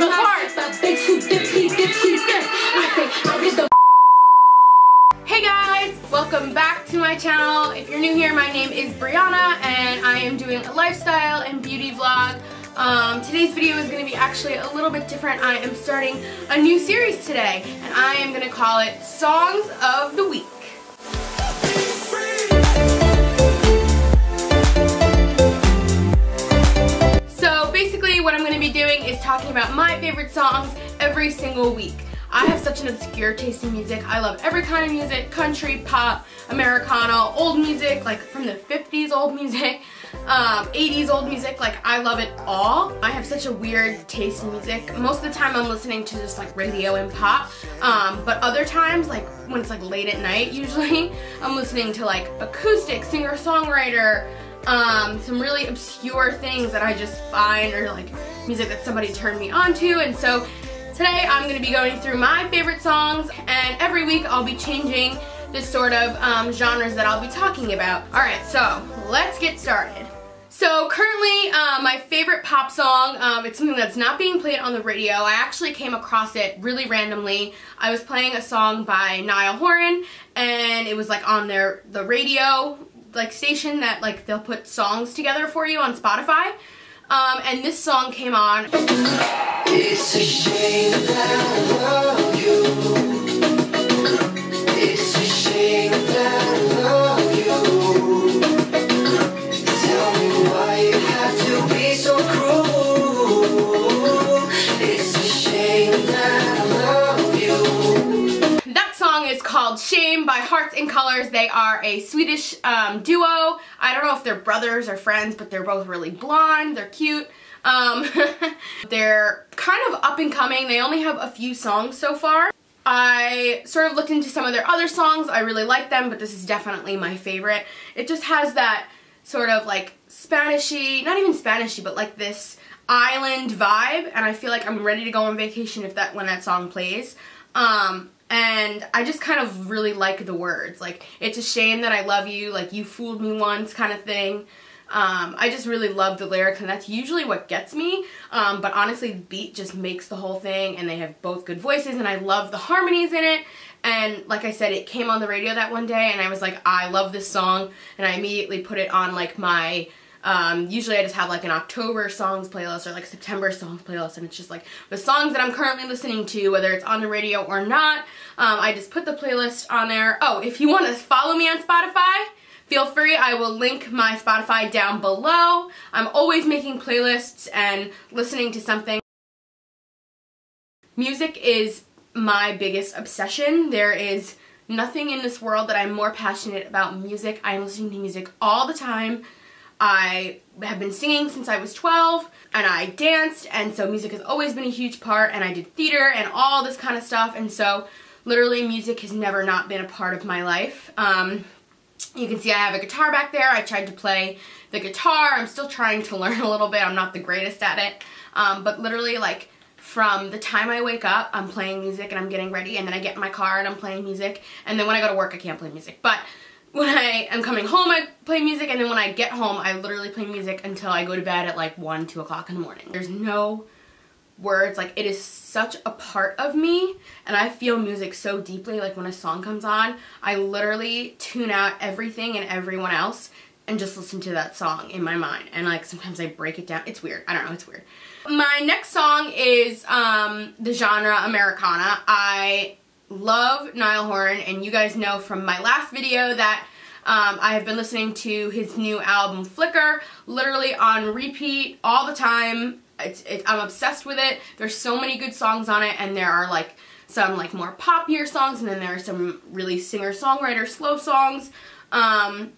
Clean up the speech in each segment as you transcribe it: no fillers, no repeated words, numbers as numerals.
the heart. Hey guys, welcome back to my channel. If you're new here, my name is Brianna and I am doing a lifestyle and beauty vlog. Today's video is going to be actually a little bit different. I am starting a new series today and I am going to call it Songs of the Week. So basically what I'm going to be doing is talking about my favorite songs every single week. I have such an obscure taste in music. I love every kind of music, country, pop, Americana, old music, like from the 50s old music, 80s old music, like I love it all. I have such a weird taste in music. Most of the time I'm listening to just like radio and pop, but other times, like when it's like late at night usually, I'm listening to like acoustic, singer-songwriter, some really obscure things that I just find, or like music that somebody turned me on to. And so today I'm going to be going through my favorite songs, and every week I'll be changing the sort of genres that I'll be talking about. Alright, so let's get started. So currently my favorite pop song, it's something that's not being played on the radio. I actually came across it really randomly. I was playing a song by Niall Horan and it was like on the radio like station that like they'll put songs together for you on Spotify. And this song came on. It's a shame that I love you. It's a shame that I love you. Tell me why you have to be so cruel. It's a shame that I love you. That song is called Shame by Hearts and Colors. They are a Swedish duo. I don't know if they're brothers or friends, but they're both really blonde. They're cute. They're kind of up and coming. They only have a few songs so far. I sort of looked into some of their other songs. I really like them, but this is definitely my favorite. It just has that sort of like Spanishy, not even Spanishy, but like this island vibe, and I feel like I'm ready to go on vacation when that song plays. And I just kind of really like the words. Like, it's a shame that I love you, like you fooled me once kind of thing. I just really love the lyrics, and that's usually what gets me, but honestly the beat just makes the whole thing, and they have both good voices, and I love the harmonies in it. And like I said, it came on the radio that one day and I was like, I love this song, and I immediately put it on like my usually I just have like an October songs playlist or like September songs playlist, and it's just like the songs that I'm currently listening to, whether it's on the radio or not. I just put the playlist on there. Oh, if you want to follow me on Spotify, feel free. I will link my Spotify down below. I'm always making playlists and listening to something. Music is my biggest obsession. There is nothing in this world that I'm more passionate about music. I'm listening to music all the time. I have been singing since I was 12, and I danced, and so music has always been a huge part, and I did theater and all this kind of stuff, and so literally music has never not been a part of my life. You can see I have a guitar back there. I tried to play the guitar. I'm still trying to learn a little bit. I'm not the greatest at it, but literally like from the time I wake up, I'm playing music and I'm getting ready, and then I get in my car and I'm playing music, and then when I go to work I can't play music. But when I am coming home, I play music, and then when I get home, I literally play music until I go to bed at like 1, 2 o'clock in the morning. There's no words, like it is such a part of me, and I feel music so deeply. Like when a song comes on, I literally tune out everything and everyone else and just listen to that song in my mind, and like sometimes I break it down. It's weird. I don't know, it's weird. My next song is the genre Americana. I love Niall Horan, and you guys know from my last video that I have been listening to his new album Flicker literally on repeat all the time. I'm obsessed with it. There's so many good songs on it, and there are like some like more poppier songs, and then there are some really singer-songwriter slow songs, and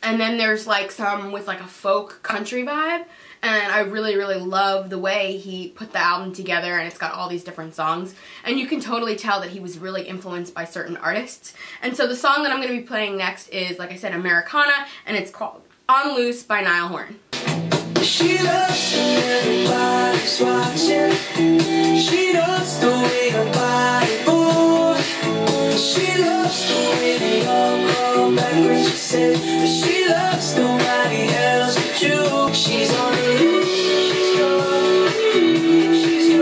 then there's like some with like a folk country vibe. And I really, really love the way he put the album together, and it's got all these different songs. And you can totally tell that he was really influenced by certain artists. And so the song that I'm going to be playing next is, like I said, Americana, and it's called On Loose by Niall Horan. She loves everybody's watching. She loves the way her body moves. She loves the way they all go backwards. She said that she loves nobody else but you. She's on the loose. She's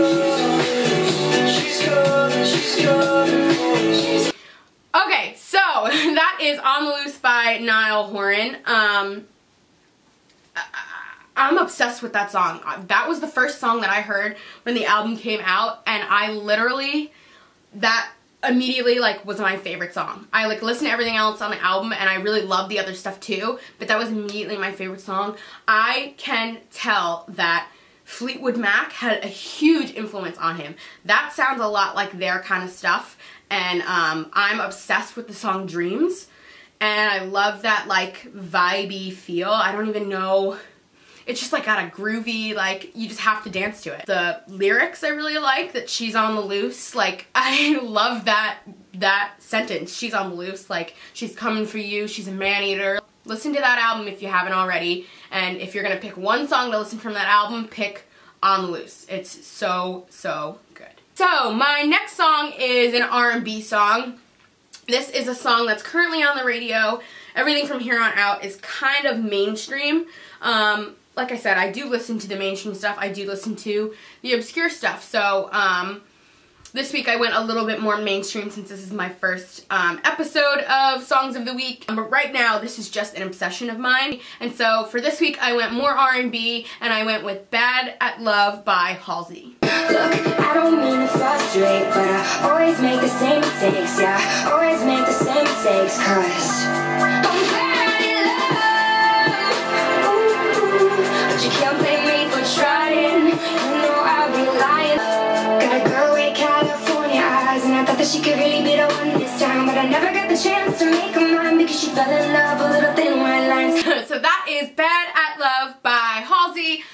Woman. I'm obsessed with that song. That was the first song that I heard when the album came out, and I literally, that immediately like was my favorite song. I like listened to everything else on the album and I really loved the other stuff too, but that was immediately my favorite song. I can tell that Fleetwood Mac had a huge influence on him. That sounds a lot like their kind of stuff, and I'm obsessed with the song Dreams, and I love that like vibey feel. I don't even know, it's just like got a groovy, like you just have to dance to it. The lyrics I really like, that she's on the loose, like I love that sentence, she's on the loose, like she's coming for you, she's a man-eater. Listen to that album if you haven't already, and if you're gonna pick one song to listen from that album, pick On the Loose. It's so, so good. So my next song is an R&B song. This is a song that's currently on the radio. Everything from here on out is kind of mainstream. Like I said, I do listen to the mainstream stuff. I do listen to the obscure stuff. So this week I went a little bit more mainstream since this is my first episode of Songs of the Week. But right now this is just an obsession of mine. And so for this week I went more R&B, and I went with Bad at Love by Halsey. Look, I don't mean to frustrate, but I always make the same mistakes. Yeah, always make the same mistakes, 'cause I'm bad at love. Ooh, but you can't blame me for trying. You know I'll be lying. Got a girl with California eyes, and I thought that she could really be the one this time, but I never got the chance to make her mine because she fell in love with little thin white lines. So that is Bad at Love by Halsey.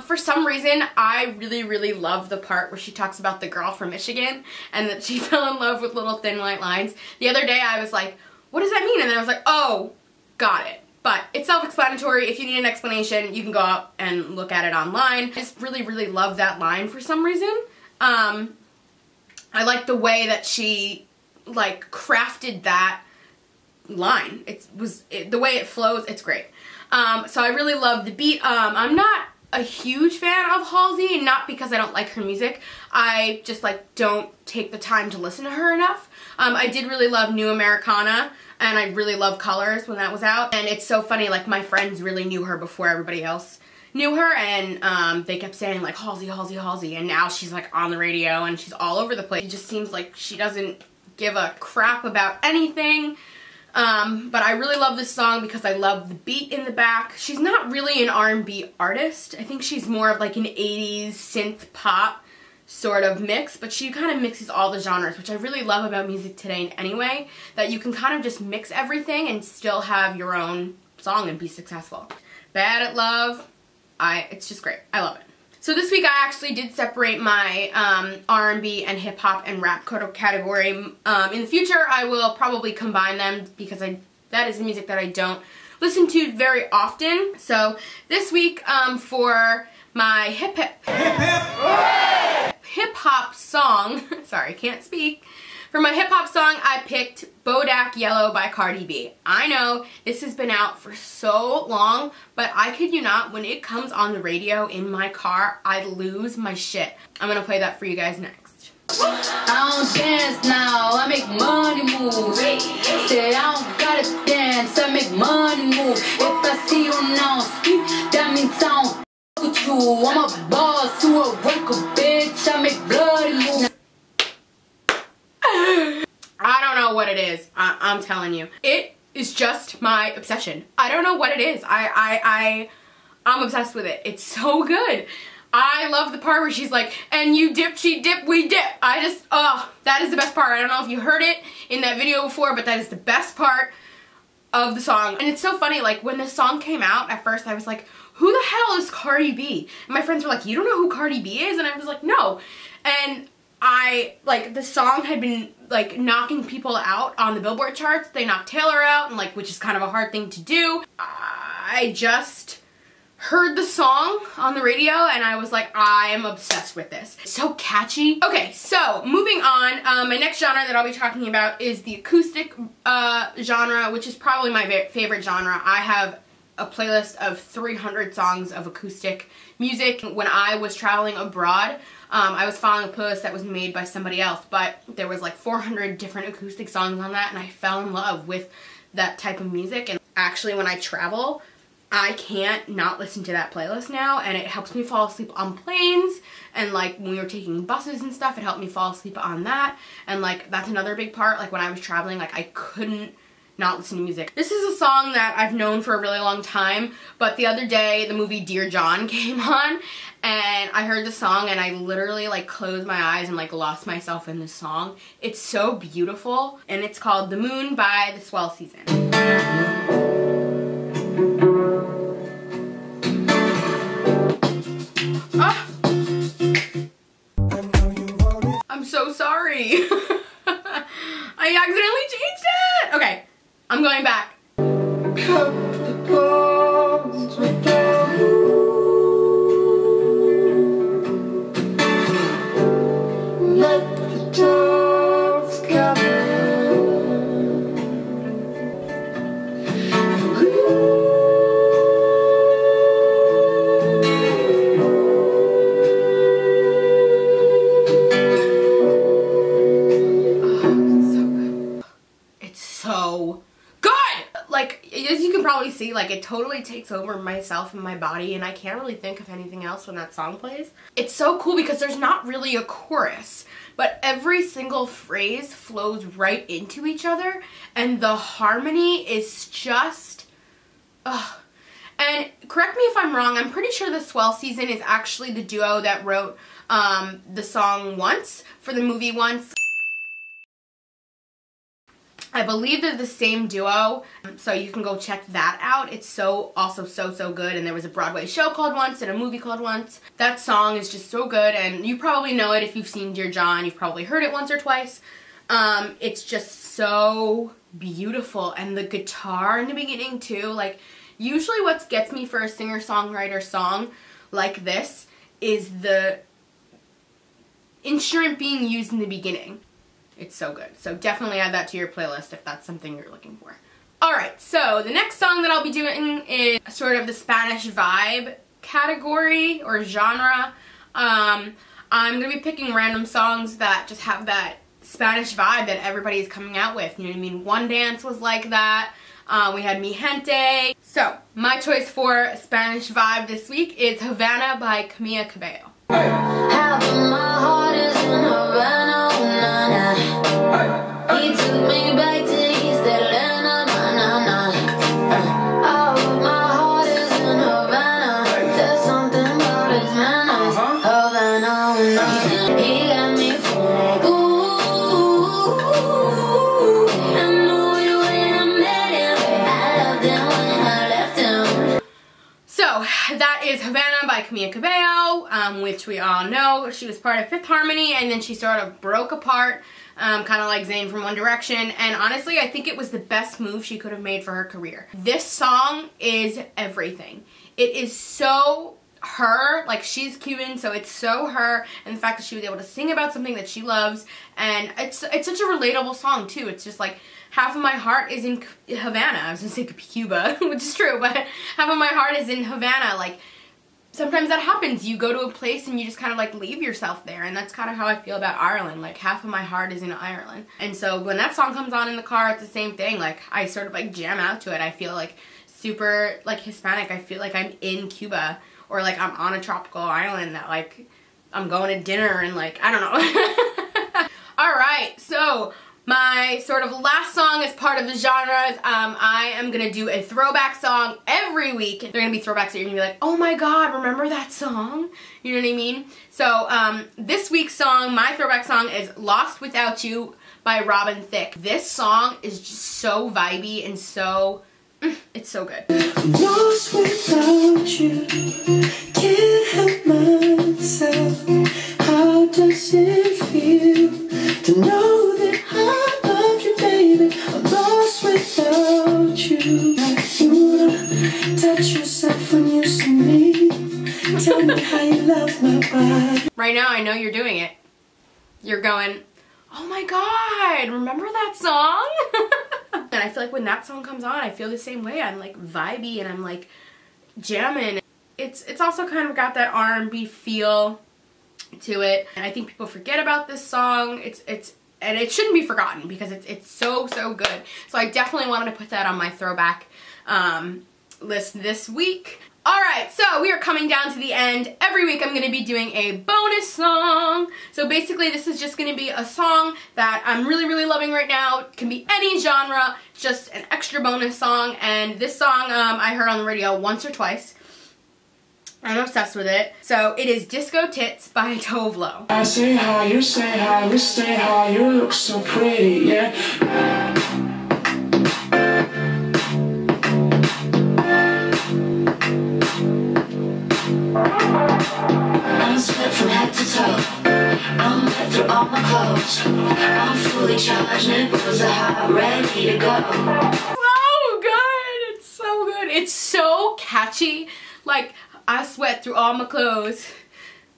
For some reason, I really love the part where she talks about the girl from Michigan and that she fell in love with little thin white lines. The other day I was like, what does that mean? And then I was like, oh, got it. But it's self-explanatory. If you need an explanation, you can go out and look at it online. I just really love that line for some reason. I like the way that she like crafted that line. The way it flows, it's great. So I really love the beat. I'm not a huge fan of Halsey, not because I don't like her music. I just like don't take the time to listen to her enough. I did really love New Americana, and I really love Colors when that was out. And it's so funny, like my friends really knew her before everybody else knew her, and they kept saying like Halsey, Halsey, Halsey, and now she's like on the radio and she's all over the place. It just seems like she doesn't give a crap about anything. But I really love this song because I love the beat in the back. She's not really an R&B artist. I think she's more of like an 80s synth pop sort of mix, but she kind of mixes all the genres, which I really love about music today anyway, that you can kind of just mix everything and still have your own song and be successful. Bad at Love, it's just great. I love it. So this week I actually did separate my R&B and hip hop and rap category. In the future I will probably combine them because that is the music that I don't listen to very often. So this week for my hip hop song, sorry, can't speak. For my hip hop song, I picked Bodak Yellow by Cardi B. I know this has been out for so long, but I kid you not, when it comes on the radio in my car, I lose my shit. I'm gonna play that for you guys next. I don't dance now, I make money move. Say I don't gotta dance, I make money move. If I see you now speak, that means I don't with you. I'm a boss to a worker, bitch. I make bloody moves. I don't know what it is. I'm telling you. It is just my obsession. I don't know what it is. I'm obsessed with it. It's so good. I love the part where she's like, and you dip, she dip, we dip. That is the best part. I don't know if you heard it in that video before, but that is the best part of the song. And it's so funny, like when the song came out, at first I was like, who the hell is Cardi B? And my friends were like, you don't know who Cardi B is? And I was like, no. And the song had been like knocking people out on the Billboard charts. They knocked Taylor out, and which is kind of a hard thing to do. I just heard the song on the radio and I was like, I am obsessed with this. It's so catchy. Okay, so moving on, my next genre that I'll be talking about is the acoustic genre, which is probably my favorite genre. I have a playlist of 300 songs of acoustic music. When I was traveling abroad, I was following a playlist that was made by somebody else, but there was like 400 different acoustic songs on that, and I fell in love with that type of music. And actually when I travel, I can't not listen to that playlist now, and it helps me fall asleep on planes, and like when we were taking buses and stuff, it helped me fall asleep on that. And like that's another big part, like when I was traveling, like I couldn't not listen to music. This is a song that I've known for a really long time, but the other day the movie Dear John came on and I heard the song and I literally like closed my eyes and like lost myself in this song. It's so beautiful, and it's called The Moon by the Swell Season. Ah! I'm so sorry. I accidentally changed it. Okay. I'm going back. See, like it totally takes over myself and my body, and I can't really think of anything else when that song plays. It's so cool because there's not really a chorus, but every single phrase flows right into each other, and the harmony is just and correct me if I'm wrong, I'm pretty sure the Swell Season is actually the duo that wrote the song Once for the movie Once. I believe they're the same duo, so you can go check that out. It's also so good, and there was a Broadway show called Once and a movie called Once. That song is just so good, and you probably know it if you've seen Dear John. You've probably heard it once or twice. It's just so beautiful, and the guitar in the beginning too. Like, usually what gets me for a singer-songwriter song like this is the instrument being used in the beginning. It's so good. So definitely add that to your playlist if that's something you're looking for. Alright, so the next song that I'll be doing is sort of the Spanish vibe category or genre. I'm going to be picking random songs that just have that Spanish vibe that everybody's coming out with. You know what I mean? One Dance was like that. We had Mi Gente. So, my choice for Spanish vibe this week is Havana by Kamiya Caballo. He took me back to East Atlanta, oh, my heart is in Havana. There's something about his manners. Havana, he got me feeling ooh. I knew it when I met him. I loved him when I left him. So, that is Havana by Kamiya Caballo, which we all know. She was part of Fifth Harmony, and then she sort of broke apart. Kind of like Zayn from One Direction, and honestly I think it was the best move she could have made for her career. This song is everything. It is so her, like she's Cuban, so it's so her, and the fact that she was able to sing about something that she loves, and it's such a relatable song too. It's just like, half of my heart is in Havana. I was gonna say Cuba, which is true, but half of my heart is in Havana. Like, sometimes that happens. You go to a place and you just kind of like leave yourself there, and that's kind of how I feel about Ireland. Like, half of my heart is in Ireland. And so when that song comes on in the car, it's the same thing. Like, I sort of like jam out to it. I feel like super like Hispanic. I feel like I'm in Cuba, or like I'm on a tropical island that like I'm going to dinner and like, I don't know. Alright, so my sort of last song as part of the genres, I am going to do a throwback song every week. They're going to be throwbacks that you're going to be like, oh my god, remember that song? You know what I mean? So this week's song, my throwback song, is Lost Without You by Robin Thicke. This song is just so vibey and so, it's so good. Lost without you, can't help myself. How does it feel to know that I love you, baby? I'm lost without you. You wanna touch yourself when you see me. Tell me how you love my body. Right now, I know you're doing it. You're going, oh my god, remember that song? And I feel like when that song comes on, I feel the same way. I'm like vibey and I'm like jamming. It's also kind of got that R&B feel to it, and I think people forget about this song. And it shouldn't be forgotten because it's so good. So I definitely wanted to put that on my throwback list this week. Alright, so we are coming down to the end. Every week I'm going to be doing a bonus song. So basically this is just going to be a song that I'm really, really loving right now. It can be any genre, just an extra bonus song. And this song I heard on the radio once or twice. I'm obsessed with it. So it is Disco Tits by TUMBLR. I say hi, you say hi, we stay high, you look so pretty, yeah. I'm sweat from head to toe. I'm wet through all my clothes. I'm fully charged, nipples are hot, ready to go. So good! It's so good. It's so catchy. Like, I sweat through all my clothes.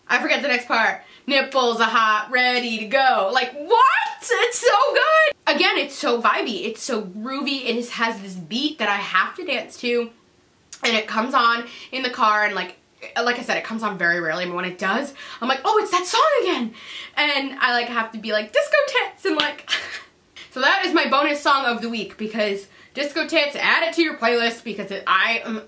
I forget the next part. Nipples are hot, ready to go. Like, what? It's so good! Again, it's so vibey. It's so groovy. It has this beat that I have to dance to. And it comes on in the car and like I said, it comes on very rarely, but when it does, I'm like, oh, it's that song again. And I like have to be like, Disco Tits, and like, so that is my bonus song of the week, because Disco Tits, add it to your playlist, because I am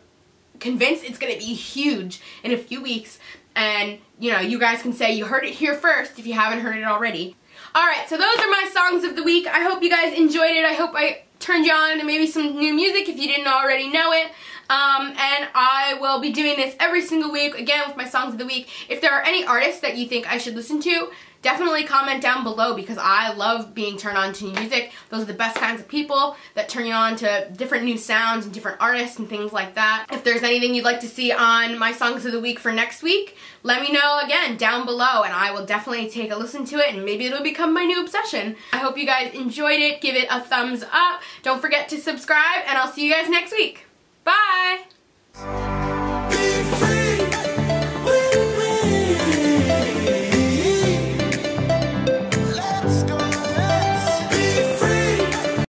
convinced it's gonna be huge in a few weeks. And you know, you guys can say you heard it here first if you haven't heard it already. Alright, so those are my songs of the week. I hope you guys enjoyed it. I hope I turned you on to maybe some new music if you didn't already know it. And I will be doing this every single week, again, with my songs of the week. If there are any artists that you think I should listen to, definitely comment down below, because I love being turned on to new music. Those are the best kinds of people that turn you on to different new sounds and different artists and things like that. If there's anything you'd like to see on my songs of the week for next week, let me know again down below, and I will definitely take a listen to it, and maybe it'll become my new obsession. I hope you guys enjoyed it. Give it a thumbs up. Don't forget to subscribe, and I'll see you guys next week. Bye!